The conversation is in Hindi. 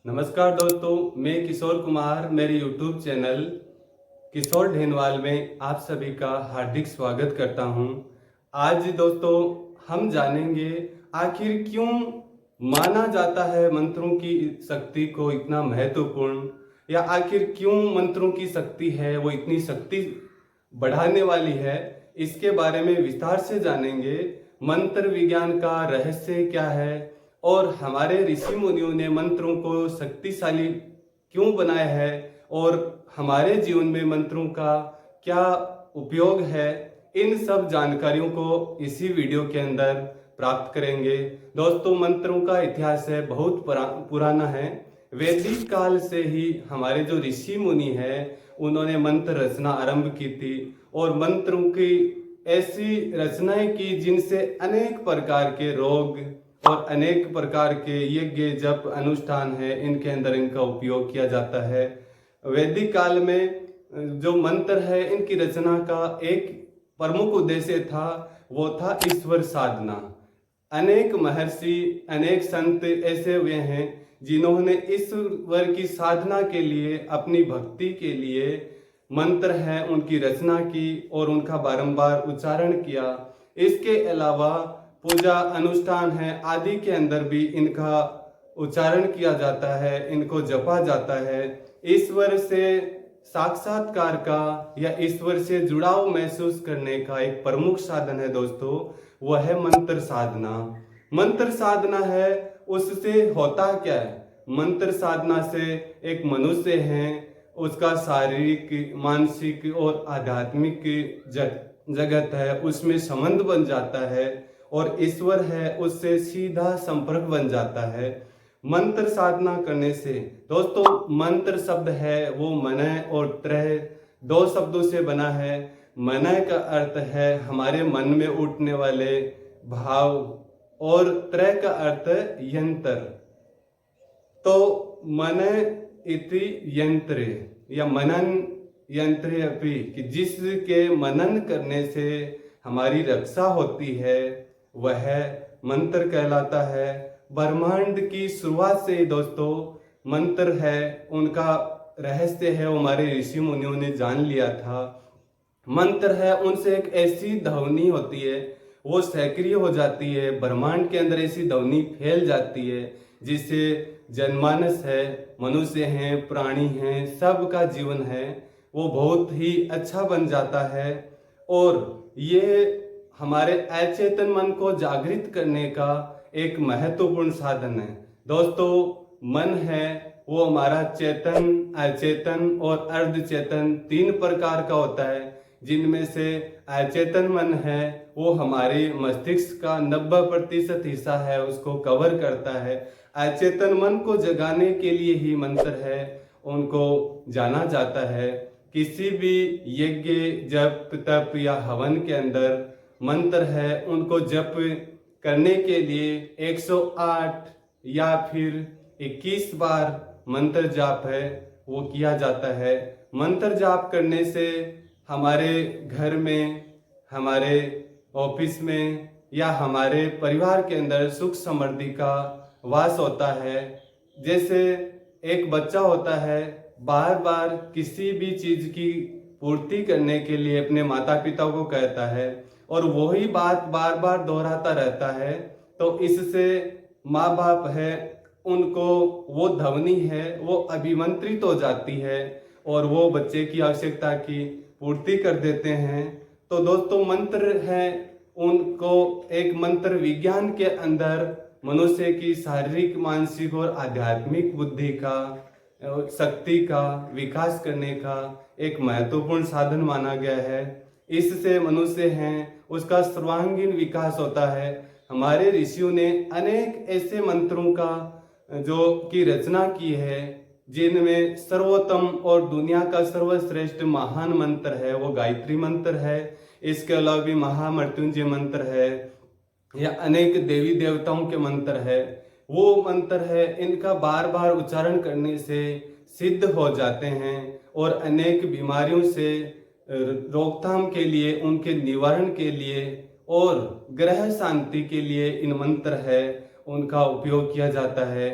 नमस्कार दोस्तों, मैं किशोर कुमार मेरे YouTube चैनल किशोर ढेनवाल में आप सभी का हार्दिक स्वागत करता हूं। आज दोस्तों हम जानेंगे आखिर क्यों माना जाता है मंत्रों की शक्ति को इतना महत्वपूर्ण, या आखिर क्यों मंत्रों की शक्ति है वो इतनी शक्ति बढ़ाने वाली है। इसके बारे में विस्तार से जानेंगे। मंत्र विज्ञान का रहस्य क्या है और हमारे ऋषि मुनियों ने मंत्रों को शक्तिशाली क्यों बनाया है और हमारे जीवन में मंत्रों का क्या उपयोग है, इन सब जानकारियों को इसी वीडियो के अंदर प्राप्त करेंगे। दोस्तों, मंत्रों का इतिहास है बहुत पुराना है। वैदिक काल से ही हमारे जो ऋषि मुनि हैं उन्होंने मंत्र रचना आरंभ की थी और मंत्रों की ऐसी रचनाएं की जिनसे अनेक प्रकार के रोग और अनेक प्रकार के यज्ञ जप अनुष्ठान है इनके अंदर इनका उपयोग किया जाता है। वैदिक काल में जो मंत्र है इनकी रचना का एक प्रमुख उद्देश्य था, वो था ईश्वर साधना। अनेक महर्षि अनेक संत ऐसे हुए हैं जिन्होंने ईश्वर की साधना के लिए, अपनी भक्ति के लिए मंत्र है उनकी रचना की और उनका बारंबार उच्चारण किया। इसके अलावा पूजा अनुष्ठान है आदि के अंदर भी इनका उच्चारण किया जाता है, इनको जपा जाता है। ईश्वर से साक्षात्कार का या ईश्वर से जुड़ाव महसूस करने का एक प्रमुख साधन है दोस्तों, वह है मंत्र साधना। मंत्र साधना है, उससे होता क्या है? मंत्र साधना से एक मनुष्य है उसका शारीरिक, मानसिक और आध्यात्मिक जगत है उसमें संबंध बन जाता है और ईश्वर है उससे सीधा संपर्क बन जाता है मंत्र साधना करने से। दोस्तों, मंत्र शब्द है वो मनय और त्रय दो शब्दों से बना है। मनय का अर्थ है हमारे मन में उठने वाले भाव और त्रय का अर्थ यंत्र। तो मनय इति यंत्र या मनन यंत्र अपि, कि जिसके मनन करने से हमारी रक्षा होती है वह मंत्र कहलाता है। ब्रह्मांड की शुरुआत से ही दोस्तों मंत्र है, उनका रहस्य है वो हमारे ऋषि मुनियों ने जान लिया था। मंत्र है उनसे एक ऐसी ध्वनि होती है वो सक्रिय हो जाती है, ब्रह्मांड के अंदर ऐसी ध्वनि फैल जाती है जिससे जनमानस है, मनुष्य हैं, प्राणी हैं, सबका जीवन है वो बहुत ही अच्छा बन जाता है। और ये हमारे अचेतन मन को जागृत करने का एक महत्वपूर्ण साधन है। दोस्तों, मन है वो हमारा चेतन, अचेतन और अर्धचेतन तीन प्रकार का होता है, जिनमें से अचेतन मन है वो हमारे मस्तिष्क का 90% हिस्सा है उसको कवर करता है। अचेतन मन को जगाने के लिए ही मंत्र है उनको जाना जाता है। किसी भी यज्ञ, जप, तप या हवन के अंदर मंत्र है उनको जप करने के लिए 108 या फिर 21 बार मंत्र जाप है वो किया जाता है। मंत्र जाप करने से हमारे घर में, हमारे ऑफिस में या हमारे परिवार के अंदर सुख समृद्धि का वास होता है। जैसे एक बच्चा होता है बार बार किसी भी चीज की पूर्ति करने के लिए अपने माता पिता को कहता है और वही बात बार बार दोहराता रहता है, तो इससे माँ बाप है उनको वो ध्वनि है वो अभिमंत्रित हो जाती है और वो बच्चे की आवश्यकता की पूर्ति कर देते हैं। तो दोस्तों, मंत्र है उनको एक मंत्र विज्ञान के अंदर मनुष्य की शारीरिक, मानसिक और आध्यात्मिक बुद्धि का, शक्ति का विकास करने का एक महत्वपूर्ण साधन माना गया है। इससे मनुष्य हैं उसका सर्वांगीण विकास होता है। हमारे ऋषियों ने अनेक ऐसे मंत्रों का जो की रचना की है जिनमें सर्वोत्तम और दुनिया का सर्वश्रेष्ठ महान मंत्र है वो गायत्री मंत्र है। इसके अलावा भी महामृत्युंजय मंत्र है या अनेक देवी देवताओं के मंत्र है। वो मंत्र है इनका बार बार उच्चारण करने से सिद्ध हो जाते हैं और अनेक बीमारियों से रोकथाम के लिए, उनके निवारण के लिए और ग्रह शांति के लिए इन मंत्र है उनका उपयोग किया जाता है।